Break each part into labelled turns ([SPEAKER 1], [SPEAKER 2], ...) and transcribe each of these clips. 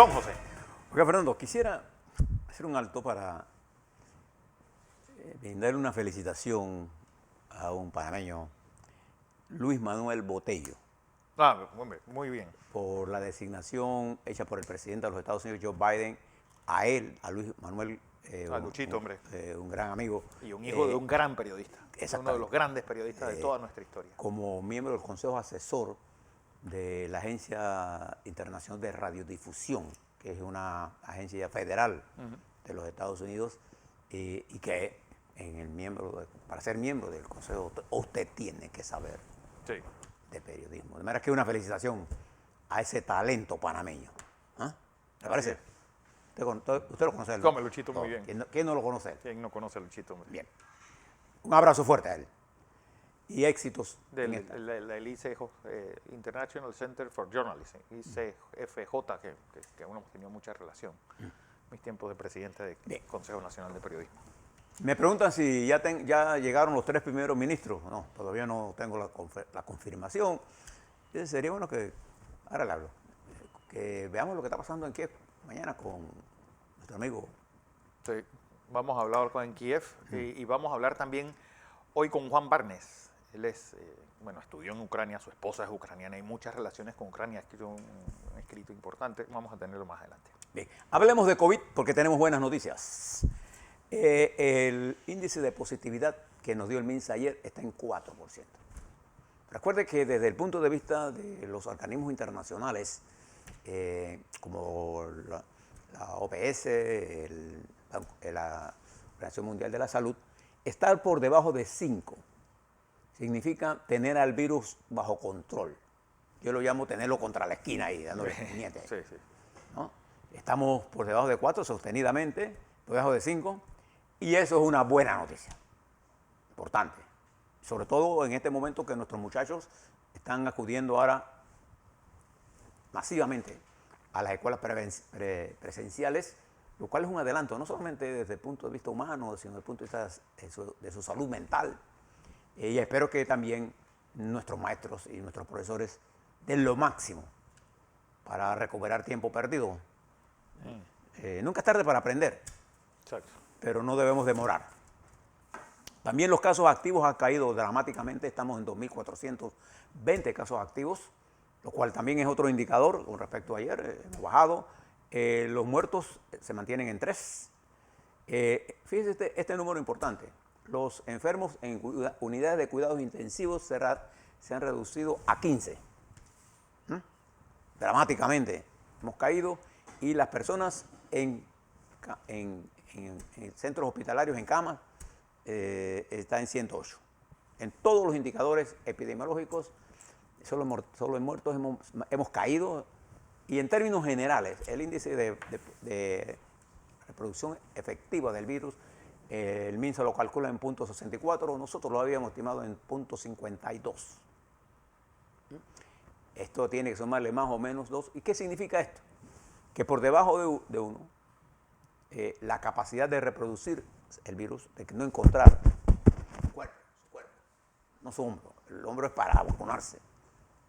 [SPEAKER 1] Don José.
[SPEAKER 2] Oiga, Fernando, quisiera hacer un alto para brindarle una felicitación a un panameño, Luis Manuel Botello,
[SPEAKER 1] Muy bien.
[SPEAKER 2] por la designación hecha por el presidente de los Estados Unidos, Joe Biden, a él, a Luis Manuel,
[SPEAKER 1] A Luchito, hombre.
[SPEAKER 2] un gran amigo.
[SPEAKER 1] Y un hijo de un gran periodista. Uno de los grandes periodistas de toda nuestra historia.
[SPEAKER 2] Como miembro del Consejo Asesor de la Agencia Internacional de Radiodifusión, que es una agencia federal de los Estados Unidos, y que para ser miembro del Consejo usted tiene que saber de periodismo. De manera que una felicitación a ese talento panameño. ¿Ah? ¿Le parece? Usted lo conoce.
[SPEAKER 1] Come, Luchito, muy bien.
[SPEAKER 2] ¿Quién no lo conoce?
[SPEAKER 1] ¿Quién no conoce a Luchito, hombre?
[SPEAKER 2] Bien. Un abrazo fuerte a él. Y éxitos.
[SPEAKER 1] Del ICJ, International Center for Journalism, ICFJ, que uno hemos tenido mucha relación. Mis tiempos de presidente del Consejo Nacional de Periodismo.
[SPEAKER 2] Me preguntan si ya llegaron los 3 primeros ministros. No, todavía no tengo la confirmación. Entonces sería bueno que, ahora le hablo, que veamos lo que está pasando en Kiev mañana con nuestro amigo.
[SPEAKER 1] Sí, vamos a hablar en Kiev y vamos a hablar también hoy con Juan Barnes. Él es, estudió en Ucrania, su esposa es ucraniana, hay muchas relaciones con Ucrania, ha escrito un escrito importante, vamos a tenerlo más adelante.
[SPEAKER 2] Bien, hablemos de COVID porque tenemos buenas noticias. El índice de positividad que nos dio el MINSA ayer está en 4%. Recuerde que desde el punto de vista de los organismos internacionales, como la OPS, la Organización Mundial de la Salud, estar por debajo de 5 significa tener al virus bajo control. Yo lo llamo tenerlo contra la esquina ahí, dándole puñete.
[SPEAKER 1] Sí.
[SPEAKER 2] ¿No? Estamos por debajo de 4 sostenidamente, por debajo de 5, y eso es una buena noticia, importante. Sobre todo en este momento que nuestros muchachos están acudiendo ahora masivamente a las escuelas presenciales, lo cual es un adelanto, no solamente desde el punto de vista humano, sino desde el punto de vista de su salud mental. Y espero que también nuestros maestros y nuestros profesores den lo máximo para recuperar tiempo perdido. Nunca es tarde para aprender, pero no debemos demorar. También los casos activos han caído dramáticamente, estamos en 2.420 casos activos, lo cual también es otro indicador con respecto a ayer, hemos bajado. Los muertos se mantienen en 3. Fíjese este número importante. Los enfermos en unidades de cuidados intensivos se han reducido a 15. Dramáticamente hemos caído, y las personas en centros hospitalarios, en camas, está en 108. En todos los indicadores epidemiológicos, solo en muertos hemos caído, y en términos generales, el índice de reproducción efectiva del virus, el MINSA lo calcula en 0.64, nosotros lo habíamos estimado en 0.52. Esto tiene que sumarle más o menos 2. ¿Y qué significa esto? Que por debajo de 1, la capacidad de reproducir el virus, de no encontrar su cuerpo, no su hombro. El hombro es para vacunarse.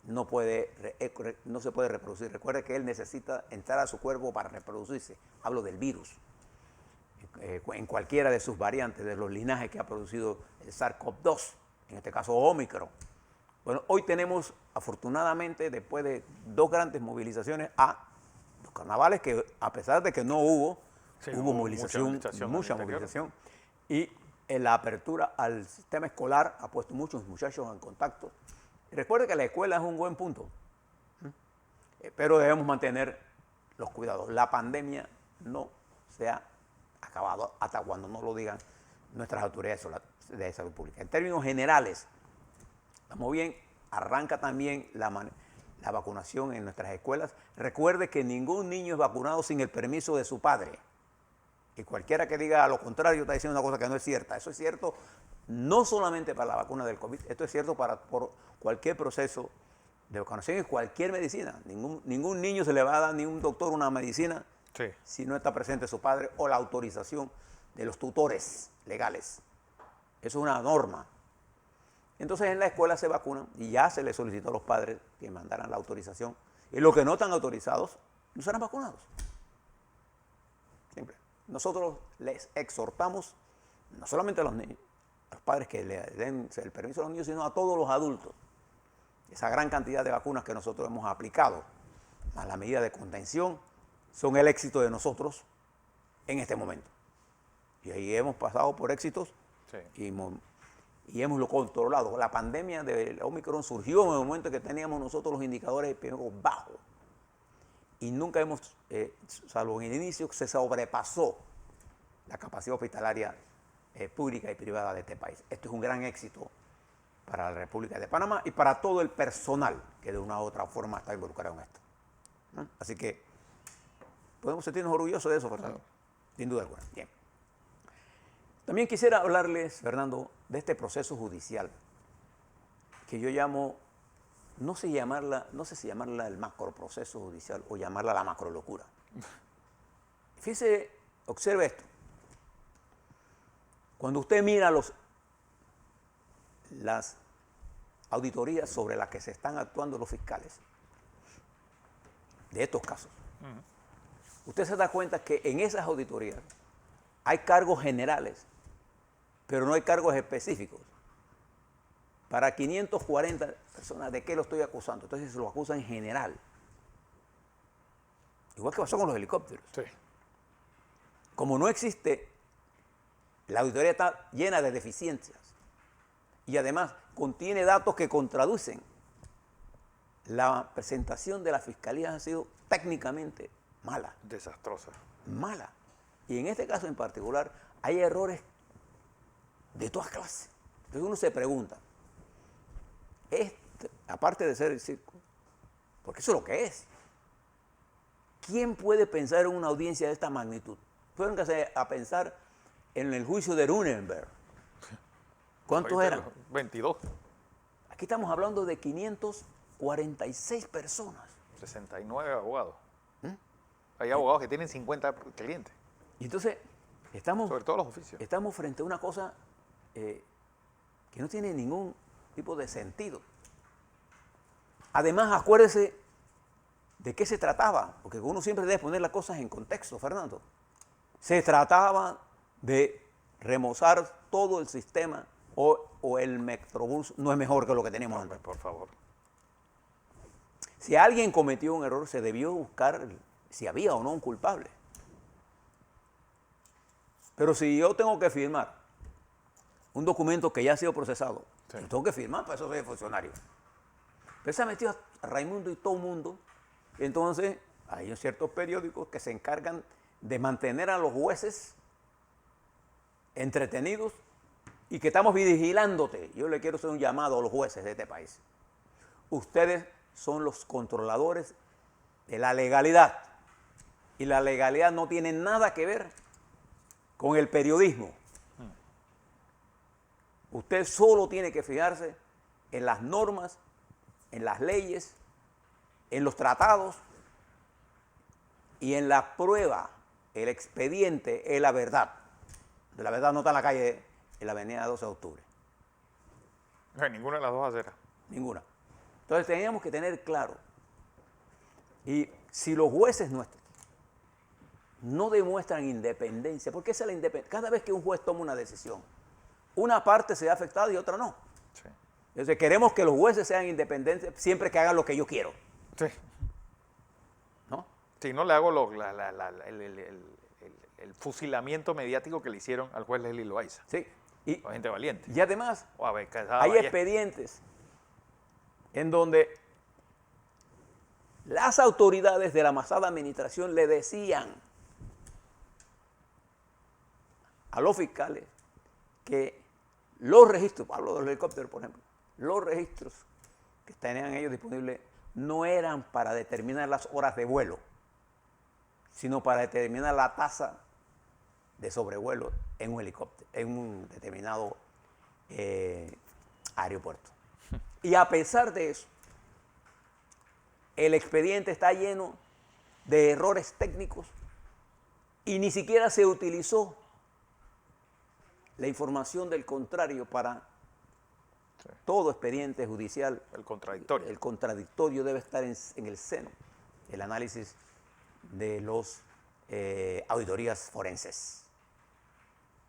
[SPEAKER 2] No se puede reproducir. Recuerde que él necesita entrar a su cuerpo para reproducirse. Hablo del virus. En cualquiera de sus variantes, de los linajes que ha producido el SARS-CoV-2, en este caso Ómicron. Bueno, hoy tenemos, afortunadamente, después de 2 grandes movilizaciones a los carnavales, que a pesar de que no hubo movilización, mucha movilización, y en la apertura al sistema escolar ha puesto muchos muchachos en contacto. Y recuerde que la escuela es un buen punto, pero debemos mantener los cuidados. La pandemia no se ha acabado hasta cuando no lo digan nuestras autoridades de salud pública. En términos generales, estamos bien. Arranca también la vacunación en nuestras escuelas. Recuerde que ningún niño es vacunado sin el permiso de su padre. Y cualquiera que diga lo contrario está diciendo una cosa que no es cierta. Eso es cierto no solamente para la vacuna del COVID, esto es cierto por cualquier proceso de vacunación y cualquier medicina. Ningún niño se le va a dar, ni un doctor, una medicina si no está presente su padre o la autorización de los tutores legales. Eso es una norma. Entonces en la escuela se vacunan y ya se les solicitó a los padres que mandaran la autorización. Y los que no están autorizados, no serán vacunados. Siempre. Nosotros les exhortamos, no solamente a los niños, a los padres que le den el permiso a los niños, sino a todos los adultos. Esa gran cantidad de vacunas que nosotros hemos aplicado, más la medida de contención, son el éxito de nosotros en este momento. Y ahí hemos pasado por éxitos y hemos lo controlado. La pandemia del Omicron surgió en el momento que teníamos nosotros los indicadores epidemiológicos bajos. Y nunca hemos, salvo en el inicio, se sobrepasó la capacidad hospitalaria pública y privada de este país. Esto es un gran éxito para la República de Panamá y para todo el personal que de una u otra forma está involucrado en esto, ¿no? Así que podemos sentirnos orgullosos de eso, Fernando, sin duda alguna. Bien. También quisiera hablarles, Fernando, de este proceso judicial que yo llamo, no sé si llamarla el macroproceso judicial o llamarla la macrolocura. Fíjese, observe esto. Cuando usted mira las auditorías sobre las que se están actuando los fiscales de estos casos, usted se da cuenta que en esas auditorías hay cargos generales, pero no hay cargos específicos. Para 540 personas, ¿de qué lo estoy acusando? Entonces se lo acusan en general. Igual que pasó con los helicópteros.
[SPEAKER 1] Sí.
[SPEAKER 2] Como no existe, la auditoría está llena de deficiencias y además contiene datos que contradicen. La presentación de la fiscalía ha sido técnicamente mala.
[SPEAKER 1] Desastrosa.
[SPEAKER 2] Mala. Y en este caso en particular hay errores de todas clases. Entonces uno se pregunta, aparte de ser el circo, porque eso es lo que es, ¿quién puede pensar en una audiencia de esta magnitud? Fueron a pensar en el juicio de Nuremberg. ¿Cuántos eran?
[SPEAKER 1] 22.
[SPEAKER 2] Aquí estamos hablando de 546 personas.
[SPEAKER 1] 69 abogados. Hay abogados que tienen 50 clientes.
[SPEAKER 2] Y entonces,
[SPEAKER 1] sobre todo los oficios.
[SPEAKER 2] Estamos frente a una cosa que no tiene ningún tipo de sentido. Además, acuérdese de qué se trataba, porque uno siempre debe poner las cosas en contexto, Fernando. Se trataba de remozar todo el sistema o el Metrobús no es mejor que lo que teníamos antes.
[SPEAKER 1] Por favor.
[SPEAKER 2] Si alguien cometió un error, se debió buscar si había o no un culpable. Pero si yo tengo que firmar un documento que ya ha sido procesado, yo tengo que firmar, para eso soy funcionario. Pero se ha metido a Raimundo y todo el mundo. Entonces, hay ciertos periódicos que se encargan de mantener a los jueces entretenidos y que estamos vigilándote. Yo le quiero hacer un llamado a los jueces de este país. Ustedes son los controladores de la legalidad. Y la legalidad no tiene nada que ver con el periodismo. Usted solo tiene que fijarse en las normas, en las leyes, en los tratados y en la prueba. El expediente es la verdad. La verdad no está en la calle, en la avenida 12 de octubre.
[SPEAKER 1] No hay ninguna de las dos aceras.
[SPEAKER 2] Ninguna. Entonces teníamos que tener claro. Y si los jueces nuestros no demuestran independencia, porque esa es la independencia. Cada vez que un juez toma una decisión, una parte se ve afectada y otra no.
[SPEAKER 1] Sí.
[SPEAKER 2] Entonces queremos que los jueces sean independientes siempre que hagan lo que yo quiero.
[SPEAKER 1] Sí.
[SPEAKER 2] ¿No?
[SPEAKER 1] Si no le hago el fusilamiento mediático que le hicieron al juez Leslie Loaiza.
[SPEAKER 2] Sí.
[SPEAKER 1] La gente valiente.
[SPEAKER 2] Y además,
[SPEAKER 1] hay
[SPEAKER 2] expedientes en donde las autoridades de la pasada administración le decían a los fiscales que los registros, hablo del helicóptero por ejemplo, los registros que tenían ellos disponibles no eran para determinar las horas de vuelo, sino para determinar la tasa de sobrevuelo en un helicóptero, en un determinado aeropuerto. Y a pesar de eso, el expediente está lleno de errores técnicos y ni siquiera se utilizó la información del contrario para todo expediente judicial.
[SPEAKER 1] El contradictorio.
[SPEAKER 2] El contradictorio debe estar en el seno del análisis de las auditorías forenses.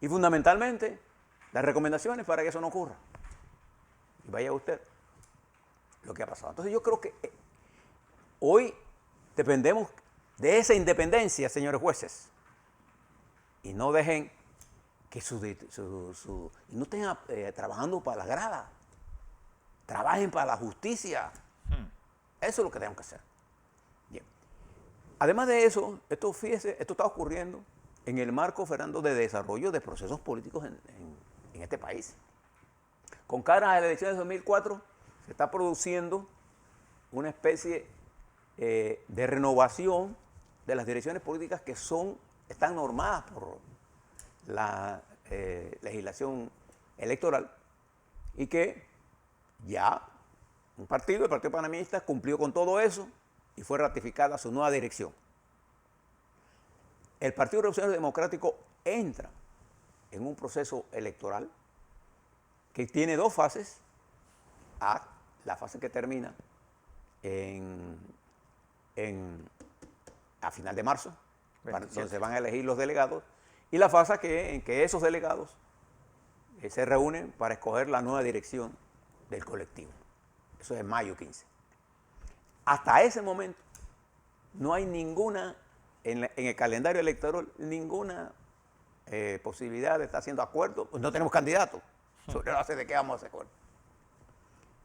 [SPEAKER 2] Y fundamentalmente, las recomendaciones para que eso no ocurra. Y vaya usted lo que ha pasado. Entonces yo creo que hoy dependemos de esa independencia, señores jueces. Y no dejen que y no estén trabajando para la grada. Trabajen para la justicia. Eso es lo que tenemos que hacer. Bien. Además de eso, fíjese, esto está ocurriendo en el marco, Fernando, de desarrollo de procesos políticos en este país. Con cara a las elecciones de 2004, se está produciendo una especie de renovación de las direcciones políticas que están normadas por la legislación electoral y que ya un partido, el Partido Panameñista, cumplió con todo eso y fue ratificada su nueva dirección. El Partido Revolucionario Democrático entra en un proceso electoral que tiene dos fases. La fase que termina a final de marzo, donde se van a elegir los delegados, y la fase en que esos delegados se reúnen para escoger la nueva dirección del colectivo. Eso es en mayo 15. Hasta ese momento no hay ninguna, en el calendario electoral, ninguna posibilidad de estar haciendo acuerdos. Pues no tenemos candidatos. Sobre la base de qué vamos a hacer acuerdo.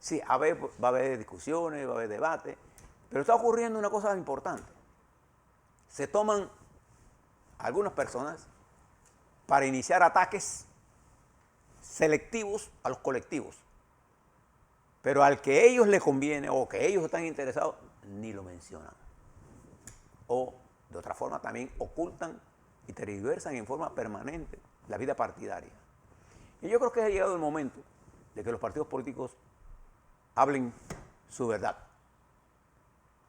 [SPEAKER 2] Sí, va a haber discusiones, va a haber debate, pero está ocurriendo una cosa importante. Se toman algunas personas para iniciar ataques selectivos a los colectivos, pero al que ellos les conviene o que ellos están interesados, ni lo mencionan. O de otra forma también ocultan y tergiversan en forma permanente la vida partidaria. Y yo creo que ha llegado el momento de que los partidos políticos hablen su verdad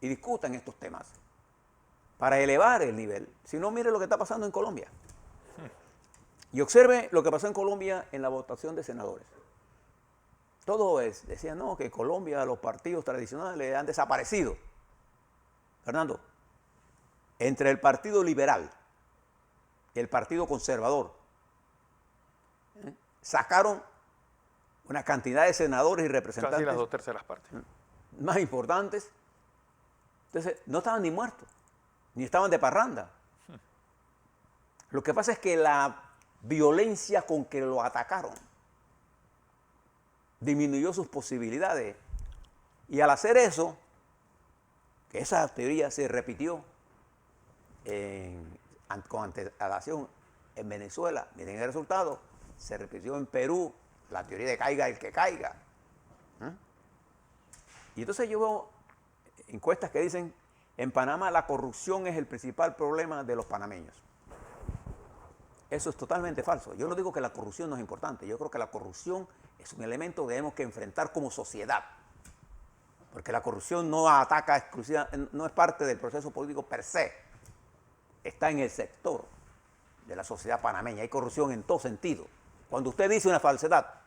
[SPEAKER 2] y discutan estos temas para elevar el nivel. Si no, mire lo que está pasando en Colombia. Y observe lo que pasó en Colombia en la votación de senadores. Decían, no, que en Colombia los partidos tradicionales han desaparecido. Fernando, entre el Partido Liberal y el Partido Conservador, sacaron una cantidad de senadores y representantes.
[SPEAKER 1] Casi las 2/3 partes.
[SPEAKER 2] Más importantes. Entonces, no estaban ni muertos, ni estaban de parranda. Lo que pasa es que la violencia con que lo atacaron disminuyó sus posibilidades. Y al hacer eso, que esa teoría se repitió con antelación en Venezuela, miren el resultado, se repitió en Perú, la teoría de caiga el que caiga. Y entonces yo veo encuestas que dicen, en Panamá la corrupción es el principal problema de los panameños. Eso es totalmente falso. Yo no digo que la corrupción no es importante, yo creo que la corrupción es un elemento que tenemos que enfrentar como sociedad. Porque la corrupción no ataca exclusivamente, no es parte del proceso político per se. Está en el sector de la sociedad panameña. Hay corrupción en todo sentido. Cuando usted dice una falsedad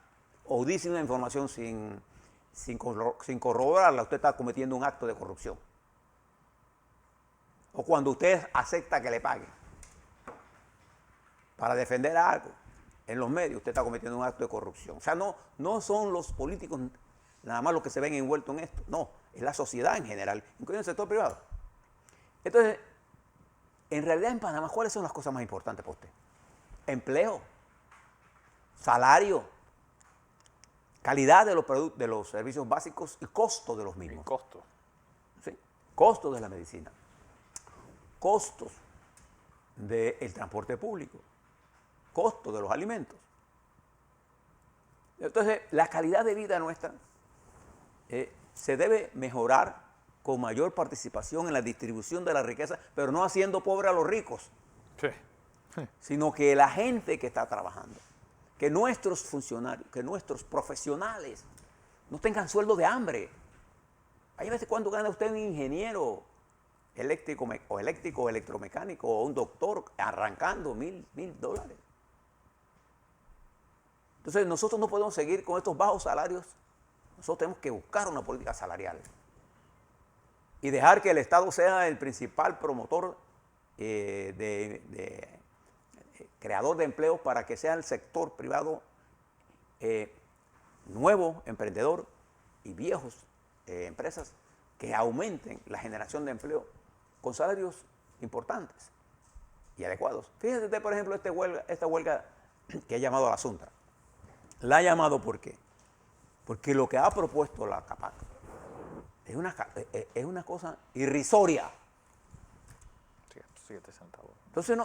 [SPEAKER 2] o dice una información sin corroborarla, usted está cometiendo un acto de corrupción. O cuando usted acepta que le paguen para defender algo en los medios, usted está cometiendo un acto de corrupción. O sea, no son los políticos nada más los que se ven envueltos en esto. No, es la sociedad en general, incluyendo el sector privado. Entonces, en realidad en Panamá, ¿cuáles son las cosas más importantes para usted? Empleo, salario, calidad de los servicios básicos y costo de los mismos.
[SPEAKER 1] El costo.
[SPEAKER 2] ¿Sí? Costo de la medicina, costos del transporte público, costo de los alimentos. Entonces, la calidad de vida nuestra se debe mejorar con mayor participación en la distribución de la riqueza, pero no haciendo pobres a los ricos,
[SPEAKER 1] Sí.
[SPEAKER 2] sino que la gente que está trabajando, que nuestros funcionarios, que nuestros profesionales no tengan sueldo de hambre. Hay veces cuando gana usted un ingeniero eléctrico o electromecánico o un doctor arrancando $1,000. Entonces nosotros no podemos seguir con estos bajos salarios. Nosotros tenemos que buscar una política salarial y dejar que el Estado sea el principal promotor creador de empleos para que sea el sector privado nuevo, emprendedor y viejos empresas que aumenten la generación de empleo con salarios importantes y adecuados. Fíjese usted, por ejemplo, esta huelga que ha llamado a la Suntra. La ha llamado ¿por qué? Porque lo que ha propuesto la CAPAC es una cosa irrisoria.
[SPEAKER 1] 7 centavos.
[SPEAKER 2] Entonces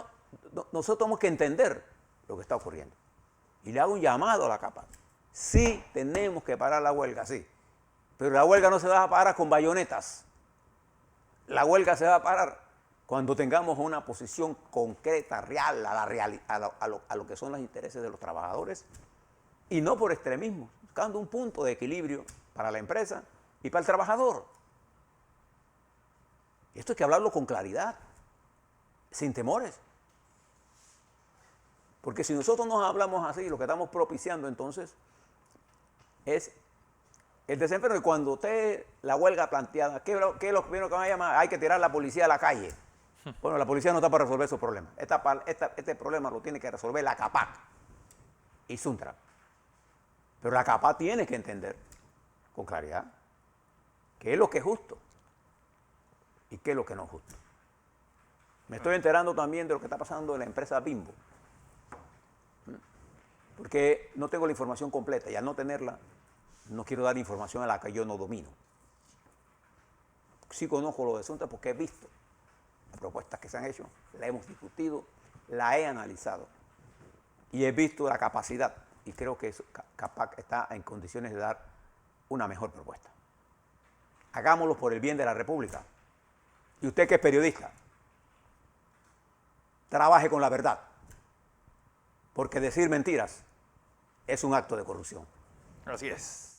[SPEAKER 2] nosotros tenemos que entender lo que está ocurriendo. Y le hago un llamado a la CAPAC. Sí tenemos que parar la huelga, sí. Pero la huelga no se va a parar con bayonetas. La huelga se va a parar cuando tengamos una posición concreta, real, a lo que son los intereses de los trabajadores y no por extremismo, buscando un punto de equilibrio para la empresa y para el trabajador. Esto hay que hablarlo con claridad, sin temores. Porque si nosotros nos hablamos así, lo que estamos propiciando entonces es el desempleo. Y cuando usted la huelga planteada, ¿qué es lo primero que van a llamar? Hay que tirar a la policía a la calle. Bueno, la policía no está para resolver esos problemas. Este problema lo tiene que resolver la CAPAC y Suntra. Pero la CAPAC tiene que entender con claridad qué es lo que es justo y qué es lo que no es justo. Me estoy enterando también de lo que está pasando en la empresa Bimbo. Porque no tengo la información completa y al no tenerla, no quiero dar información a la que yo no domino. Sí conozco lo de Suntra porque he visto las propuestas que se han hecho, la hemos discutido, la he analizado y he visto la capacidad y creo que CAPAC está en condiciones de dar una mejor propuesta. Hagámoslo por el bien de la República. Y usted que es periodista, trabaje con la verdad, porque decir mentiras es un acto de corrupción.
[SPEAKER 1] Así es.